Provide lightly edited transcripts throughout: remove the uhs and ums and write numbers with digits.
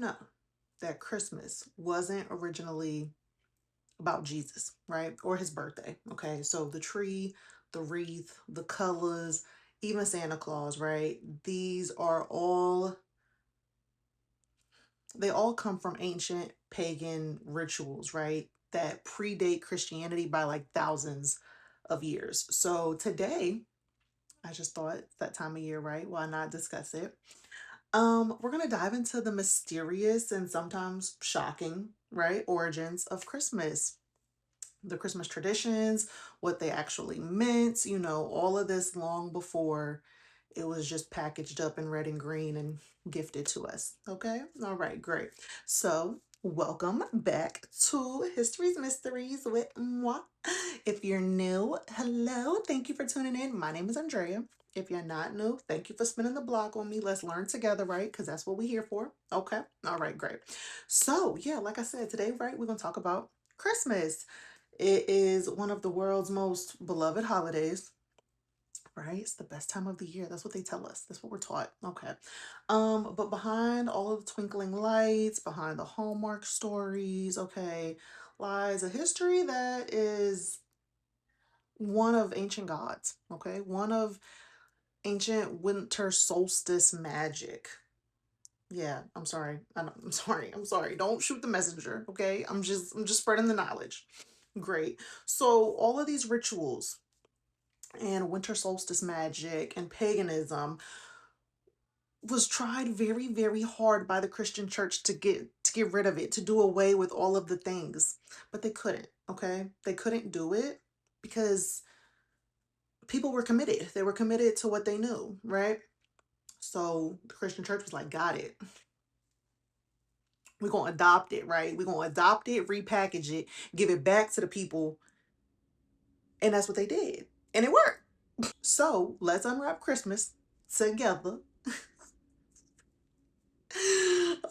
know that Christmas wasn't originally about Jesus, right? Or his birthday. Okay. So the tree, the wreath, the colors, even Santa Claus, right? These are all, they all come from ancient pagan rituals, right? That predate Christianity by like thousands of years. So today, I just thought it's that time of year, right? Why not discuss it? We're gonna dive into the mysterious and sometimes shocking, right, origins of Christmas, the Christmas traditions, what they actually meant, all of this long before it was just packaged up in red and green and gifted to us. Okay? All right, great. So, welcome back to History's Mysteries with moi. If you're new, hello. Thank you for tuning in. My name is Andrea. If you're not new, thank you for spinning the block on me. Let's learn together, right? Because that's what we're here for. Okay? All right, great. So, yeah, like I said, today, right, we're going to talk about Christmas. It is one of the world's most beloved holidays, right? It's the best time of the year. That's what they tell us. That's what we're taught. Okay. But behind all of the twinkling lights, behind the Hallmark stories, okay, lies a history that is one of ancient gods, okay? One of ancient winter solstice magic. Yeah, I'm sorry. I'm sorry. I'm sorry. Don't shoot the messenger, okay? I'm just spreading the knowledge. Great. So all of these rituals and winter solstice magic and paganism was tried very, very hard by the Christian church to get rid of it, to do away with all of the things. But they couldn't, okay? They couldn't do it because people were committed. They were committed to what they knew, right? So the Christian church was like, got it. We're going to adopt it, right? We're going to adopt it, repackage it, give it back to the people. And that's what they did. And it worked. So let's unwrap Christmas together.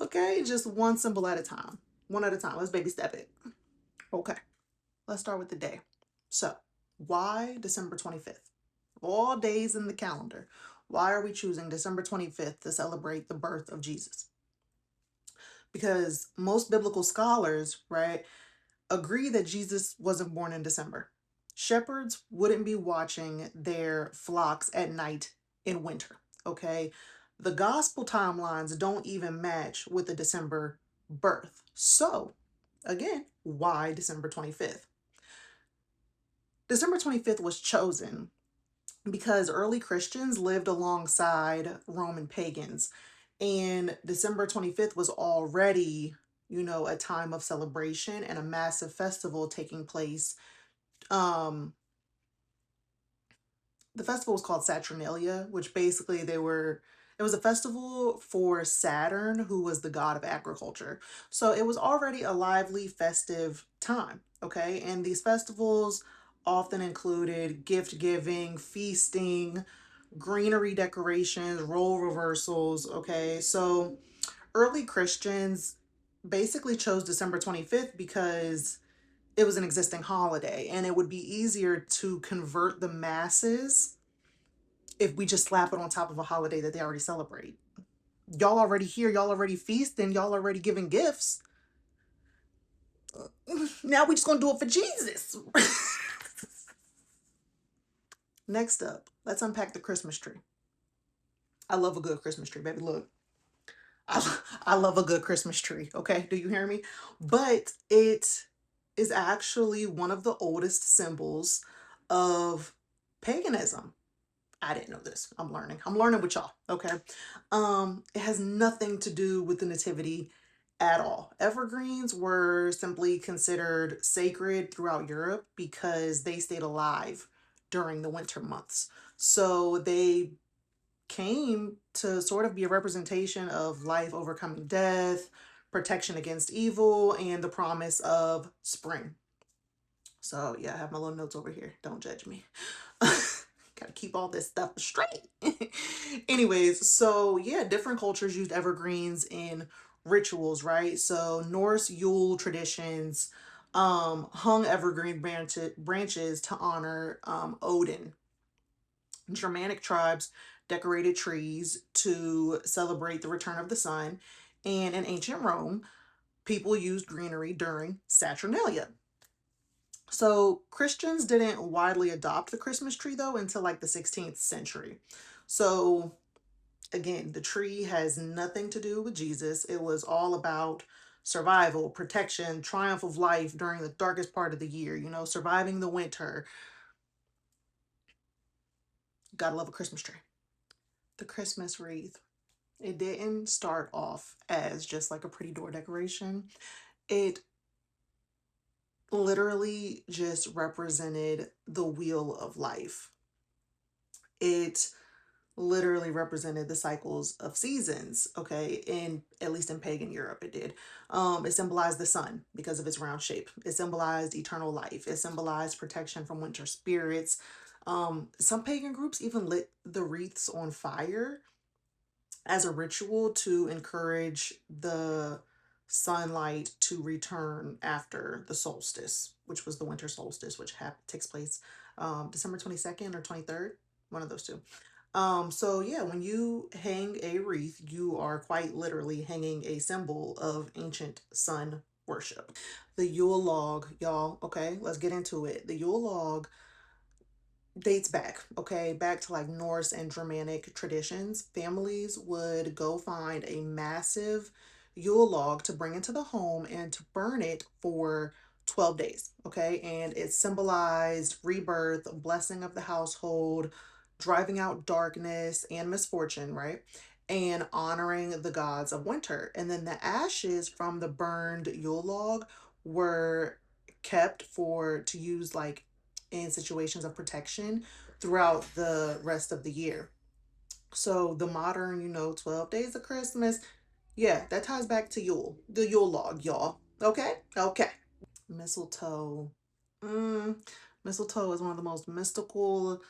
Okay, just one symbol at a time. One at a time. Let's baby step it. Okay, let's start with the day. So, why December 25th? Of all days in the calendar, why are we choosing December 25th to celebrate the birth of Jesus? Because most biblical scholars, right, agree that Jesus wasn't born in December. Shepherds wouldn't be watching their flocks at night in winter, okay? The gospel timelines don't even match with the December birth. So, again, why December 25th? December 25th was chosen because early Christians lived alongside Roman pagans, and December 25th was already, a time of celebration and a massive festival taking place. Um, the festival was called Saturnalia, which basically it was a festival for Saturn, who was the god of agriculture. So it was already a lively, festive time, okay? And these festivals often included gift giving, feasting, greenery decorations, role reversals, okay? So early Christians basically chose December 25th because it was an existing holiday and it would be easier to convert the masses if we just slap it on top of a holiday that they already celebrate. Y'all already here, y'all already feasting, y'all already giving gifts. Now we just gonna do it for Jesus. Next up, let's unpack the Christmas tree. I love a good Christmas tree, baby. Look, I love a good Christmas tree. Okay, do you hear me? But it is actually one of the oldest symbols of paganism. I didn't know this. I'm learning. I'm learning with y'all. Okay. It has nothing to do with the nativity at all. Evergreens were simply considered sacred throughout Europe because they stayed alive during the winter months. So they came to sort of be a representation of life overcoming death, protection against evil, and the promise of spring. So yeah, I have my little notes over here. Don't judge me. Gotta keep all this stuff straight. Anyways, so yeah, different cultures used evergreens in rituals, right? So Norse Yule traditions hung evergreen branches to honor Odin. Germanic tribes decorated trees to celebrate the return of the sun, And in ancient Rome, people used greenery during Saturnalia. So Christians didn't widely adopt the Christmas tree though until like the 16th century. So again, the tree has nothing to do with Jesus. It was all about survival, protection, triumph of life during the darkest part of the year, surviving the winter. Gotta love a Christmas tree. The Christmas wreath. It didn't start off as just like a pretty door decoration. It literally just represented the wheel of life. It literally represented the cycles of seasons, okay? In at least in pagan Europe it did. It symbolized the sun because of its round shape. It symbolized eternal life. It symbolized protection from winter spirits. Some pagan groups even lit the wreaths on fire as a ritual to encourage the sunlight to return after the solstice, which was the winter solstice, which takes place December 22nd or 23rd, one of those two. So yeah, when you hang a wreath, you are quite literally hanging a symbol of ancient sun worship. The Yule log, y'all, okay, let's get into it. The Yule log dates back, okay, back to like Norse and Germanic traditions. Families would go find a massive Yule log to bring into the home and to burn it for 12 days, okay? And it symbolized rebirth, blessing of the household, driving out darkness and misfortune, right? And honoring the gods of winter. And then the ashes from the burned Yule log were kept for to use like in situations of protection throughout the rest of the year. So the modern, 12 days of Christmas, yeah, that ties back to Yule, the Yule log, y'all. Okay? Okay. Mistletoe. Mm, mistletoe is one of the most mystical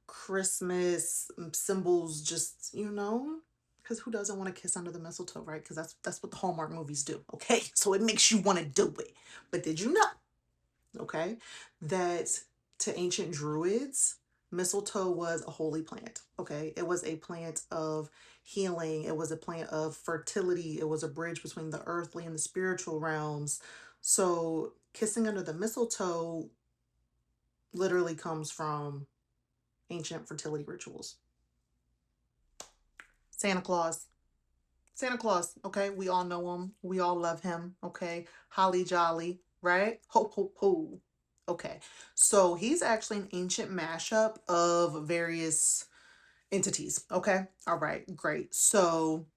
Christmas symbols, just, because who doesn't want to kiss under the mistletoe, right? Because that's what the Hallmark movies do, okay? So it makes you want to do it. But did you know, okay, that to ancient druids, mistletoe was a holy plant, okay? It was a plant of healing, it was a plant of fertility, it was a bridge between the earthly and the spiritual realms. So kissing under the mistletoe literally comes from ancient fertility rituals. Santa Claus. Santa Claus, okay? We all know him. We all love him, okay? Holly jolly, right? Ho, ho, ho. Okay, so he's actually an ancient mashup of various entities, okay? All right, great. So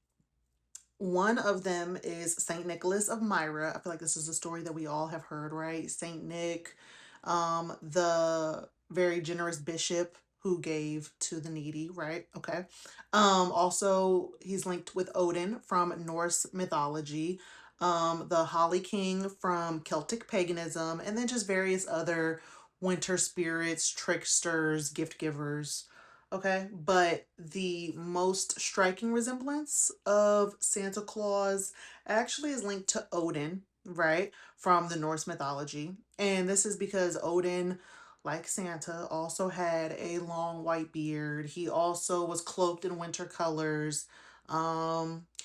one of them is Saint Nicholas of Myra. I feel like this is a story that we all have heard, right? Saint Nick, the very generous bishop who gave to the needy, right? Okay. Also he's linked with Odin from Norse mythology, the Holly King from Celtic paganism, and then just various other winter spirits, tricksters, gift givers. Okay, but the most striking resemblance of Santa Claus actually is linked to Odin, right, from the Norse mythology. And this is because Odin, like Santa, also had a long white beard. He also was cloaked in winter colors.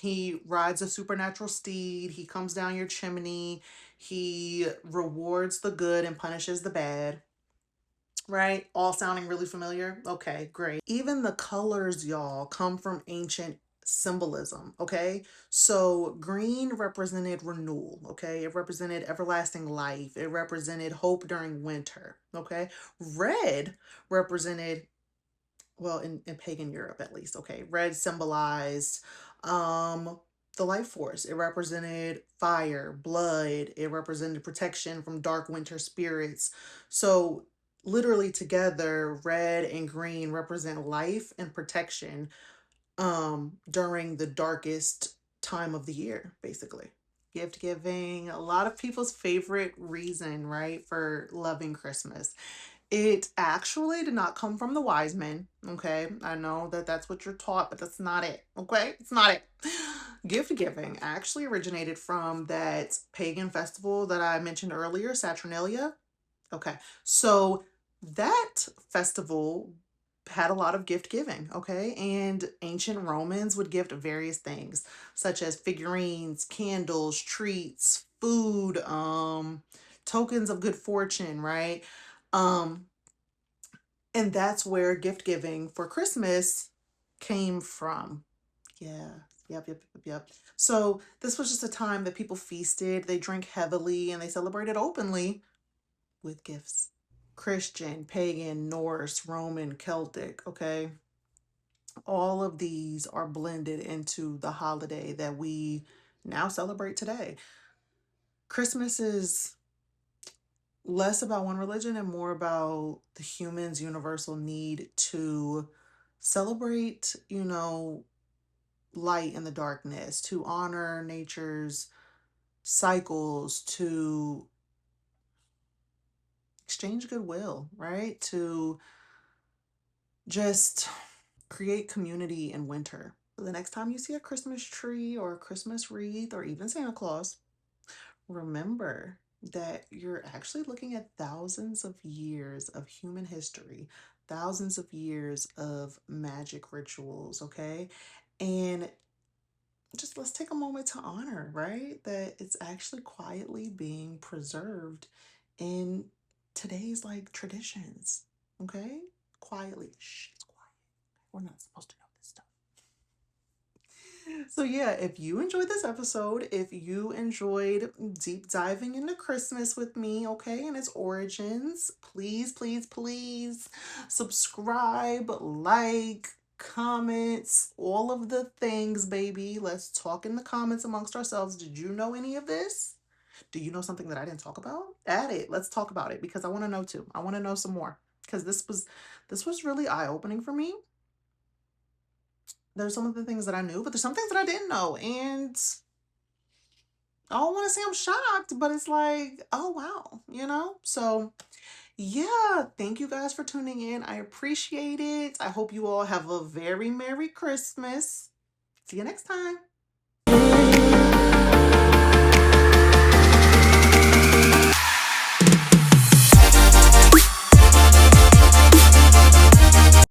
He rides a supernatural steed. He comes down your chimney. He rewards the good and punishes the bad, right? All sounding really familiar. Okay, great. Even the colors, y'all, come from ancient symbolism, okay? So green represented renewal, okay? It represented everlasting life. It represented hope during winter, okay? Red represented, well, in pagan Europe at least, okay? Red symbolized the life force. It represented fire, blood. It represented protection from dark winter spirits. So literally together, red and green represent life and protection during the darkest time of the year, basically. Gift giving, a lot of people's favorite reason, right, for loving Christmas. It actually did not come from the wise men, okay? I know that that's what you're taught, but that's not it, okay? It's not it. Gift giving actually originated from that pagan festival that I mentioned earlier, Saturnalia. Okay, so that festival had a lot of gift giving, okay? And ancient Romans would gift various things, such as figurines, candles, treats, food, tokens of good fortune, right? Um, and that's where gift giving for Christmas came from. Yeah. Yep. So this was just a time that people feasted, they drank heavily, and they celebrated openly with gifts. Christian, pagan, Norse, Roman, Celtic, okay? All of these are blended into the holiday that we now celebrate today. Christmas is less about one religion and more about the human's universal need to celebrate, light in the darkness, to honor nature's cycles, to exchange goodwill, right? To just create community in winter. So the next time you see a Christmas tree or a Christmas wreath or even Santa Claus, remember that you're actually looking at thousands of years of human history, thousands of years of magic rituals, okay? And just let's take a moment to honor, right? That it's actually quietly being preserved in today's like traditions, okay? Quietly. Shh, it's quiet. We're not supposed to know this stuff. So, yeah, if you enjoyed this episode, if you enjoyed deep diving into Christmas with me, okay, and its origins, please subscribe, like, comments, all of the things, baby. Let's talk in the comments amongst ourselves. Did you know any of this? Do you know something that I didn't talk about? Add it. Let's talk about it because I want to know too. I want to know some more because this was really eye-opening for me. There's some of the things that I knew, but there's some things that I didn't know. And I don't want to say I'm shocked, but it's like, oh, wow. So, yeah, thank you guys for tuning in. I appreciate it. I hope you all have a very Merry Christmas. See you next time.